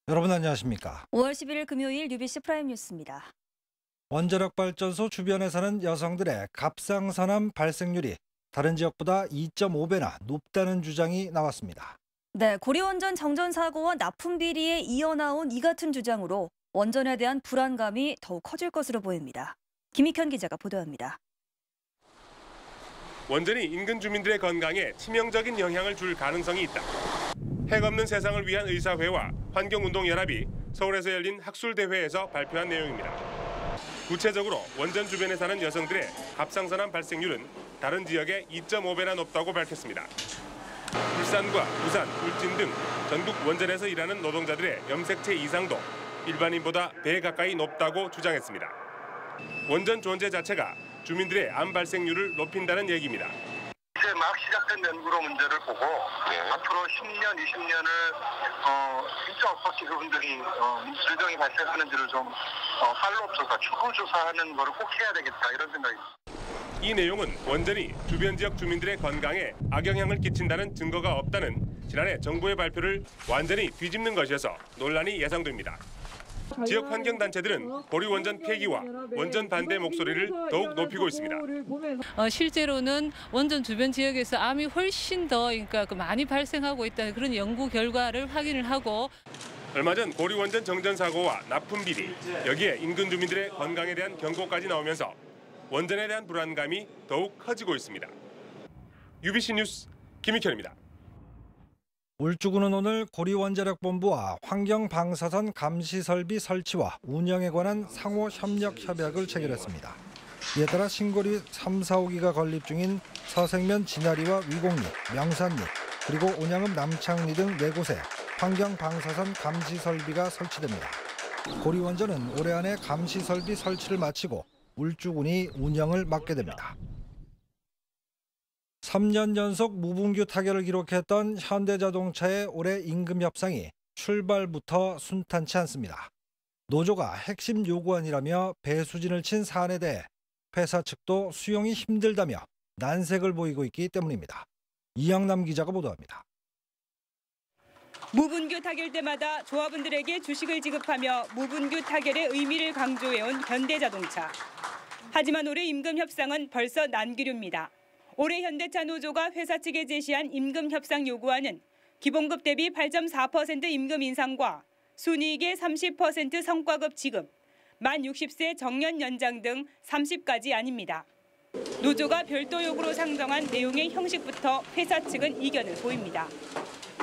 여러분 안녕하십니까? 5월 11일 금요일 UBC 프라임 뉴스입니다. 원자력 발전소 주변에 사는 여성들의 갑상선암 발생률이 다른 지역보다 2.5배나 높다는 주장이 나왔습니다. 네, 고리원전 정전 사고와 납품 비리에 이어나온 이 같은 주장으로 원전에 대한 불안감이 더욱 커질 것으로 보입니다. 김익현 기자가 보도합니다. 원전이 인근 주민들의 건강에 치명적인 영향을 줄 가능성이 있다. 핵 없는 세상을 위한 의사회와 환경운동연합이 서울에서 열린 학술대회에서 발표한 내용입니다. 구체적으로 원전 주변에 사는 여성들의 갑상선암 발생률은 다른 지역의 2.5배나 높다고 밝혔습니다. 울산과 부산, 울진 등 전국 원전에서 일하는 노동자들의 염색체 이상도 일반인보다 배 가까이 높다고 주장했습니다. 원전 존재 자체가 주민들의 암 발생률을 높인다는 얘기입니다. 이제 막 시작된 연구로 문제를 보고 앞으로 10년, 20년을 진짜 어떻게 그분들이 질병이 발생하는지를 좀 팔로업 조사, 추후 조사하는 거를 꼭 해야 되겠다 이런 생각입니다. 이 내용은 원전이 주변 지역 주민들의 건강에 악영향을 끼친다는 증거가 없다는 지난해 정부의 발표를 완전히 뒤집는 것이어서 논란이 예상됩니다. 지역 환경단체들은 고리원전 폐기와 원전 반대 목소리를 더욱 높이고 있습니다. 실제로는 원전 주변 지역에서 암이 훨씬 더 많이 발생하고 있다는 그런 연구 결과를 확인을 하고 얼마 전 고리원전 정전 사고와 납품 비리, 여기에 인근 주민들의 건강에 대한 경고까지 나오면서 원전에 대한 불안감이 더욱 커지고 있습니다. UBC 뉴스 김익현입니다. 울주군은 오늘 고리원자력본부와 환경방사선 감시설비 설치와 운영에 관한 상호 협력 협약을 체결했습니다. 이에 따라 신고리 3, 4, 5기가 건립 중인 서생면 진아리와 위곡리, 명산리, 그리고 온양읍 남창리 등 4곳에 환경방사선 감시설비가 설치됩니다. 고리원전은 올해 안에 감시설비 설치를 마치고 울주군이 운영을 맡게 됩니다. 3년 연속 무분규 타결을 기록했던 현대자동차의 올해 임금 협상이 출발부터 순탄치 않습니다. 노조가 핵심 요구안이라며 배수진을 친 사안에 대해 회사 측도 수용이 힘들다며 난색을 보이고 있기 때문입니다. 이양남 기자가 보도합니다. 무분규 타결 때마다 조합원들에게 주식을 지급하며 무분규 타결의 의미를 강조해온 현대자동차. 하지만 올해 임금 협상은 벌써 난기류입니다. 올해 현대차 노조가 회사 측에 제시한 임금 협상 요구안은 기본급 대비 8.4% 임금 인상과 순이익의 30% 성과급 지급, 만 60세 정년 연장 등 30가지 아닙니다. 노조가 별도 요구로 상정한 내용의 형식부터 회사 측은 이견을 보입니다.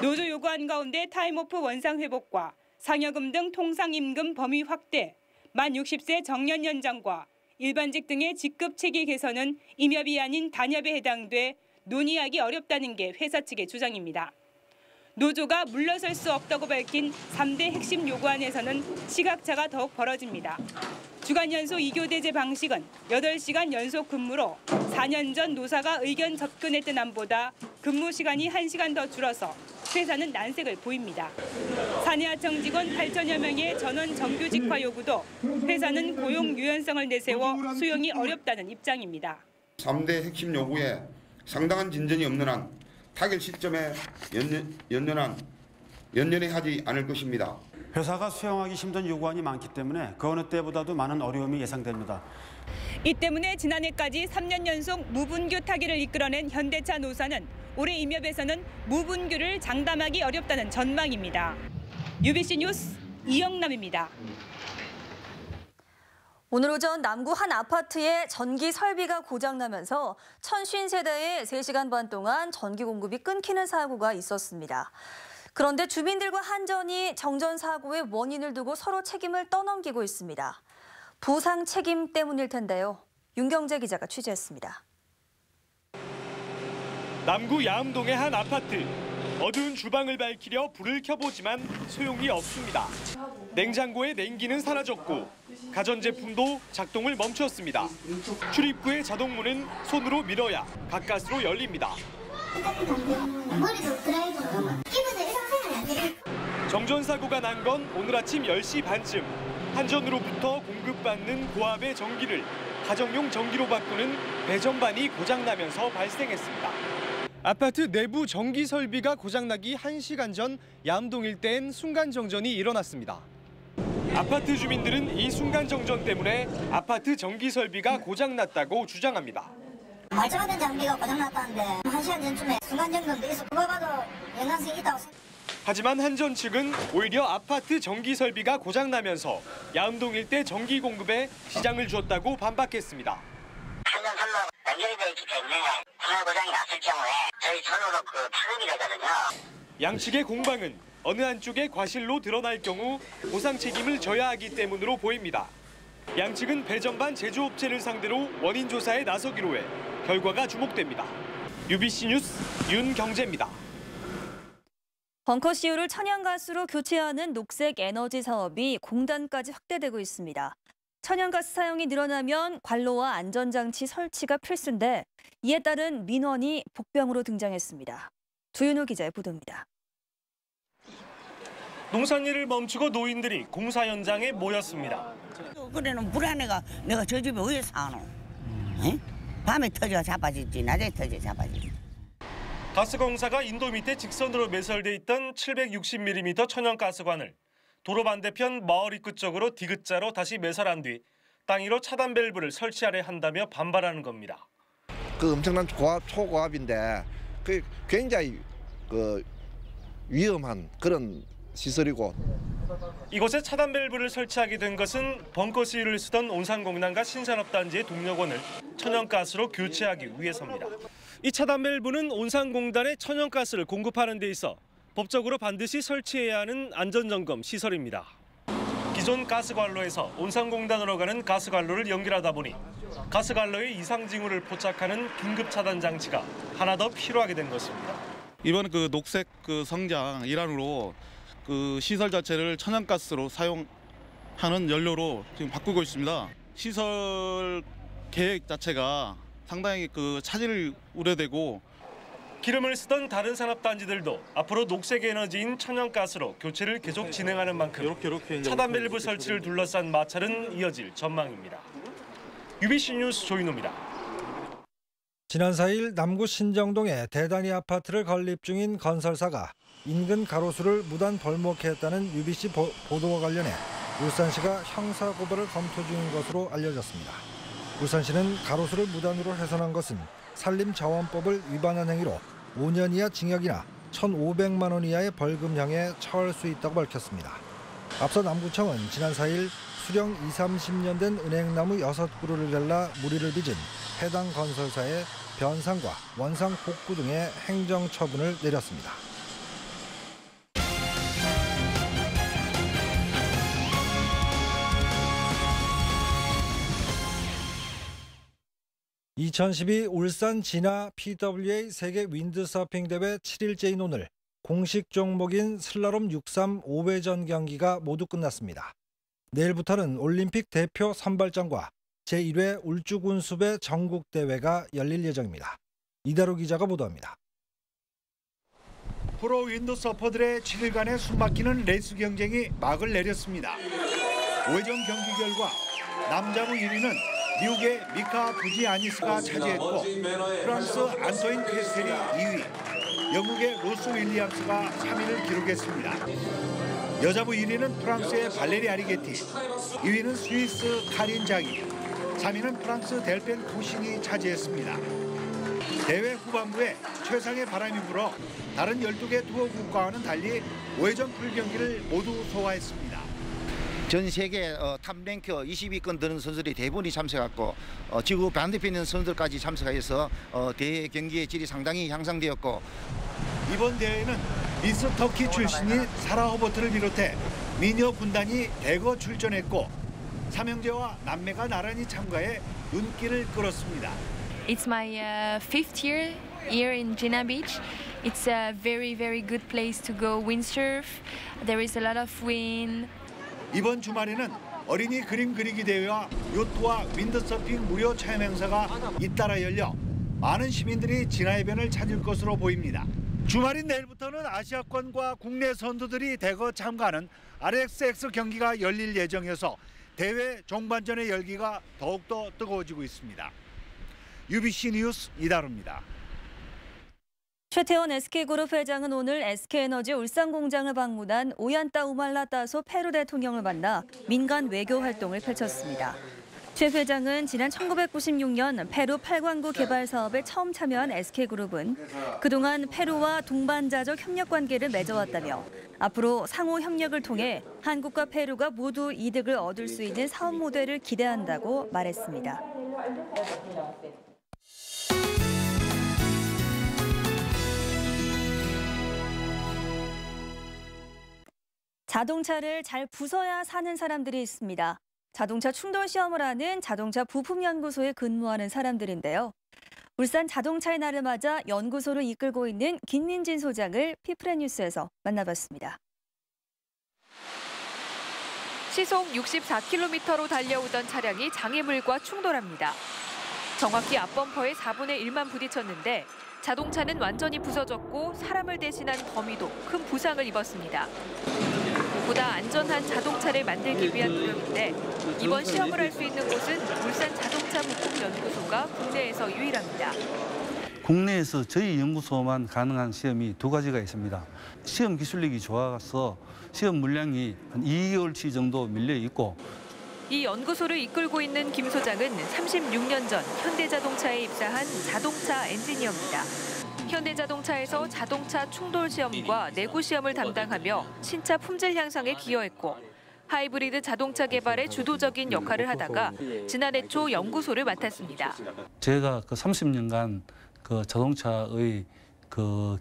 노조 요구안 가운데 타임오프 원상 회복과 상여금 등 통상임금 범위 확대, 만 60세 정년 연장과 일반직 등의 직급 체계 개선은 임협이 아닌 단협에 해당돼 논의하기 어렵다는 게 회사 측의 주장입니다. 노조가 물러설 수 없다고 밝힌 3대 핵심 요구안에서는 시각차가 더욱 벌어집니다. 주간 연소 2교대제 방식은 8시간 연속 근무로 4년 전 노사가 의견 접근했던 안보다 근무 시간이 1시간 더 줄어서 회사는 난색을 보입니다. 사내하청 직원 8천여 명의 전원 정규 직화 요구도 회사는 고용 유연성을 내세워 수용이 어렵다는 입장입니다. 3대 핵심 요구에 상당한 진전이 없는 한 타결 시점에 연연해 하지 않을 것입니다. 회사가 수용하기 힘든 요구안이 많기 때문에 그 어느 때보다도 많은 어려움이 예상됩니다. 이 때문에 지난해까지 3년 연속 무분규 타결을 이끌어낸 현대차 노사는 올해 임협에서는 무분규를 장담하기 어렵다는 전망입니다. UBC 뉴스 이영남입니다. 오늘 오전 남구 한 아파트에 전기 설비가 고장나면서 1050세대에 3시간 반 동안 전기 공급이 끊기는 사고가 있었습니다. 그런데 주민들과 한전이 정전 사고의 원인을 두고 서로 책임을 떠넘기고 있습니다. 부상 책임 때문일 텐데요. 윤경재 기자가 취재했습니다. 남구 야암동의 한 아파트. 어두운 주방을 밝히려 불을 켜보지만 소용이 없습니다. 냉장고의 냉기는 사라졌고 가전제품도 작동을 멈췄습니다. 출입구의 자동문은 손으로 밀어야 가까스로 열립니다. 정전 사고가 난 건 오늘 아침 10시 반쯤. 한전으로부터 공급받는 고압의 전기를 가정용 전기로 바꾸는 배전반이 고장나면서 발생했습니다. 아파트 내부 전기 설비가 고장나기 1시간 전 야암동 일대엔 순간정전이 일어났습니다. 아파트 주민들은 이 순간정전 때문에 아파트 전기 설비가 고장났다고 주장합니다. 말짱하던 장비가 고장났다는데 1시간 전쯤에 순간정전도 있어. 그거 봐도 연관성이 있다고 생각합니다. 하지만 한전 측은 오히려 아파트 전기 설비가 고장나면서 야암동 일대 전기 공급에 지장을 주었다고 반박했습니다. 한전 선로 연결이 되어 있기 때문에 분할 고장이 났을 경우에 저희 선로로 파급이 되거든요. 양측의 공방은 어느 한쪽의 과실로 드러날 경우 보상 책임을 져야 하기 때문으로 보입니다. 양측은 배전반 제조업체를 상대로 원인 조사에 나서기로 해 결과가 주목됩니다. UBC 뉴스 윤경재입니다. 벙커CU를 천연가스로 교체하는 녹색 에너지 사업이 공단까지 확대되고 있습니다. 천연가스 사용이 늘어나면 관로와 안전장치 설치가 필수인데 이에 따른 민원이 복병으로 등장했습니다. 조윤호 기자의 보도입니다. 농산일을 멈추고 노인들이 공사 현장에 모였습니다. 그래는 불안해가 내가 저 집에 왜 사노? 응? 밤에 터져 자빠지지 낮에 터져 자빠지지. 가스공사가 인도 밑에 직선으로 매설돼 있던 760mm 천연가스관을 도로 반대편 마을 입구 쪽으로 디귿자로 다시 매설한 뒤 땅 위로 차단 밸브를 설치하려 한다며 반발하는 겁니다. 엄청난 초고압인데 굉장히 위험한 그런 시설이고. 이곳에 차단 밸브를 설치하게 된 것은 벙커CU를 쓰던 온산공단과 신산업단지의 동력원을 천연가스로 교체하기 위해서입니다. 이 차단 밸브는 온산공단에 천연가스를 공급하는 데 있어 법적으로 반드시 설치해야 하는 안전점검 시설입니다. 기존 가스관로에서 온산공단으로 가는 가스관로를 연결하다 보니 가스관로에 이상 징후를 포착하는 긴급 차단 장치가 하나 더 필요하게 된 것입니다. 이번 녹색 성장 일환으로 시설 자체를 천연가스로 사용하는 연료로 지금 바꾸고 있습니다. 시설 계획 자체가 상당히 차질 우려되고 기름을 쓰던 다른 산업단지들도 앞으로 녹색 에너지인 천연가스로 교체를 계속 진행하는 만큼 차단 밸브 설치를 둘러싼 마찰은 이어질 전망입니다. UBC 뉴스 조인호입니다. 지난 4일 남구 신정동에 대단위 아파트를 건립 중인 건설사가 인근 가로수를 무단 벌목했다는 UBC 보도와 관련해 울산시가 형사고발을 검토 중인 것으로 알려졌습니다. 울산시는 가로수를 무단으로 훼손한 것은 산림자원법을 위반한 행위로 5년 이하 징역이나 1,500만 원 이하의 벌금형에 처할 수 있다고 밝혔습니다. 앞서 남구청은 지난 4일 수령 20-30년 된 은행나무 6그루를 잘라 무리를 빚은 해당 건설사의 변상과 원상 복구 등의 행정처분을 내렸습니다. (2012) 울산 진화 PWA 세계 윈드서핑 대회 7일째인 오늘 공식 종목인 슬라롬 6.3 5회전 경기가 모두 끝났습니다. 내일부터는 올림픽 대표 선발전과 제1회 울주군수배 전국대회가 열릴 예정입니다. 이다루 기자가 보도합니다. 프로 윈드서퍼들의 7일간의 숨막히는 레이스 경쟁이 막을 내렸습니다. 5회전 경기 결과 남자부 1위는 미국의 미카 부지아니스가 차지했고 프랑스 안토인 퀘스텔이 2위, 영국의 로스 윌리엄스가 3위를 기록했습니다. 여자부 1위는 프랑스의 발레리 아리게티, 2위는 스위스 카린 자기, 3위는 프랑스 델펜 쿠신이 차지했습니다. 대회 후반부에 최상의 바람이 불어 다른 12개 투어 국가와는 달리 5회전 풀경기를 모두 소화했습니다. 전 세계 탑랭크 20위권 드는 선수들이 대부분이 참석했고 지구 반대편에 있는 선수들까지 참석해서 대회 경기의 질이 상당히 향상되었고 이번 대회는 미스 터키 출신인 사라 허버트를 비롯해 미녀 군단이 대거 출전했고 삼형제와 남매가 나란히 참가해 눈길을 끌었습니다. It's my fifth year here in Jina Beach. It's a very good place to go windsurf. There is a lot of wind. 이번 주말에는 어린이 그림 그리기 대회와 요트와 윈드서핑 무료 체험 행사가 잇따라 열려 많은 시민들이 진화해변을 찾을 것으로 보입니다. 주말인 내일부터는 아시아권과 국내 선수들이 대거 참가하는 RXX 경기가 열릴 예정이어서 대회 종반전의 열기가 더욱더 뜨거워지고 있습니다. UBC 뉴스 이다루입니다. 최태원 SK그룹 회장은 오늘 SK에너지 울산 공장을 방문한 오얀따 우말라따소 페루 대통령을 만나 민간 외교 활동을 펼쳤습니다. 최 회장은 지난 1996년 페루 팔광구 개발 사업에 처음 참여한 SK그룹은 그동안 페루와 동반자적 협력 관계를 맺어왔다며 앞으로 상호 협력을 통해 한국과 페루가 모두 이득을 얻을 수 있는 사업 모델을 기대한다고 말했습니다. 자동차를 잘 부숴야 사는 사람들이 있습니다. 자동차 충돌 시험을 하는 자동차 부품연구소에 근무하는 사람들인데요. 울산 자동차의 날을 맞아 연구소를 이끌고 있는 김민진 소장을 피프레뉴스에서 만나봤습니다. 시속 64km로 달려오던 차량이 장애물과 충돌합니다. 정확히 앞범퍼의 4분의 1만 부딪혔는데 자동차는 완전히 부서졌고 사람을 대신한 더미도 큰 부상을 입었습니다. 보다 안전한 자동차를 만들기 위한 노력인데 이번 시험을 할 수 있는 곳은 울산 자동차 부품 연구소가 국내에서 유일합니다. 국내에서 저희 연구소만 가능한 시험이 2가지가 있습니다. 시험 기술력이 좋아서 시험 물량이 한 2개월치 정도 밀려 있고 이 연구소를 이끌고 있는 김 소장은 36년 전 현대자동차에 입사한 자동차 엔지니어입니다. 현대자동차에서 자동차 충돌 시험과 내구 시험을 담당하며 신차 품질 향상에 기여했고 하이브리드 자동차 개발에 주도적인 역할을 하다가 지난해 초 연구소를 맡았습니다. 제가 30년간 자동차의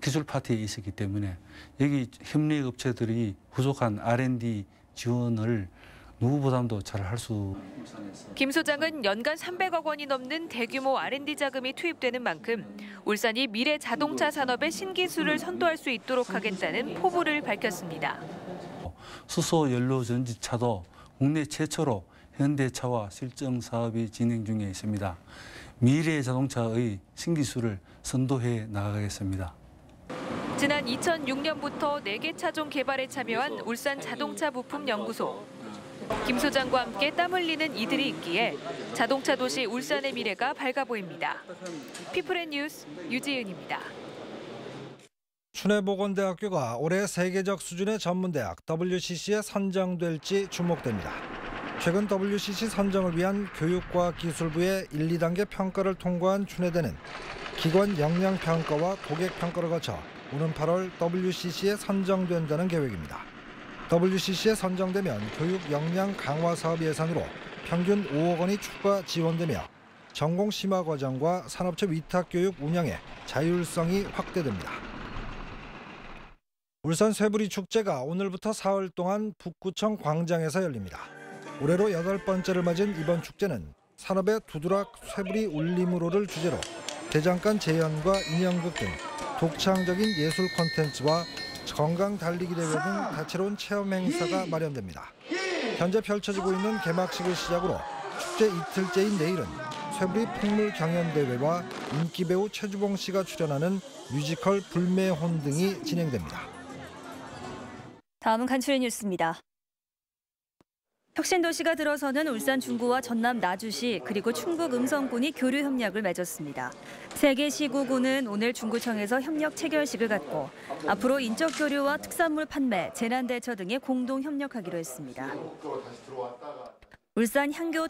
기술 파트에 있었기 때문에 여기 협력 업체들이 부족한 R&D 지원을 누구보다도 잘 할 수. 김 소장은 연간 300억 원이 넘는 대규모 R&D 자금이 투입되는 만큼 울산이 미래 자동차 산업의 신기술을 선도할 수 있도록 하겠다는 포부를 밝혔습니다. 수소 연료 전지차도 국내 최초로 현대차와 실증 사업이 진행 중에 있습니다. 미래 자동차의 신기술을 선도해 나가겠습니다. 지난 2006년부터 4개 차종 개발에 참여한 울산 자동차 부품 연구소. 김 소장과 함께 땀 흘리는 이들이 있기에 자동차 도시 울산의 미래가 밝아 보입니다. 피프레뉴스 유지은입니다. 춘해보건대학교가 올해 세계적 수준의 전문대학 WCC에 선정될지 주목됩니다. 최근 WCC 선정을 위한 교육과학기술부의 1, 2단계 평가를 통과한 춘해대는 기관 역량평가와 고객평가를 거쳐 오는 8월 WCC에 선정된다는 계획입니다. WCC에 선정되면 교육 역량 강화 사업 예산으로 평균 5억 원이 추가 지원되며 전공 심화 과정과 산업체 위탁 교육 운영의 자율성이 확대됩니다. 울산 쇠부리 축제가 오늘부터 사흘 동안 북구청 광장에서 열립니다. 올해로 8번째를 맞은 이번 축제는 산업의 두드락 쇠부리 울림으로를 주제로 대장간 재현과 인형극 등 독창적인 예술 콘텐츠와 건강 달리기 대회 등 다채로운 체험 행사가 마련됩니다. 현재 펼쳐지고 있는 개막식을 시작으로 축제 이틀째인 내일은 쇠부리 풍물 경연대회와 인기 배우 최주봉 씨가 출연하는 뮤지컬 불매혼 등이 진행됩니다. 다음은 간추린 뉴스입니다. 혁신도시가 들어서는 울산 중구와 전남 나주시 그리고 충북 음성군이 교류 협약을 맺었습니다. 세 개 시구군은 오늘 중구청에서 협력 체결식을 갖고 앞으로 인적 교류와 특산물 판매, 재난 대처 등에 공동 협력하기로 했습니다. 울산 향교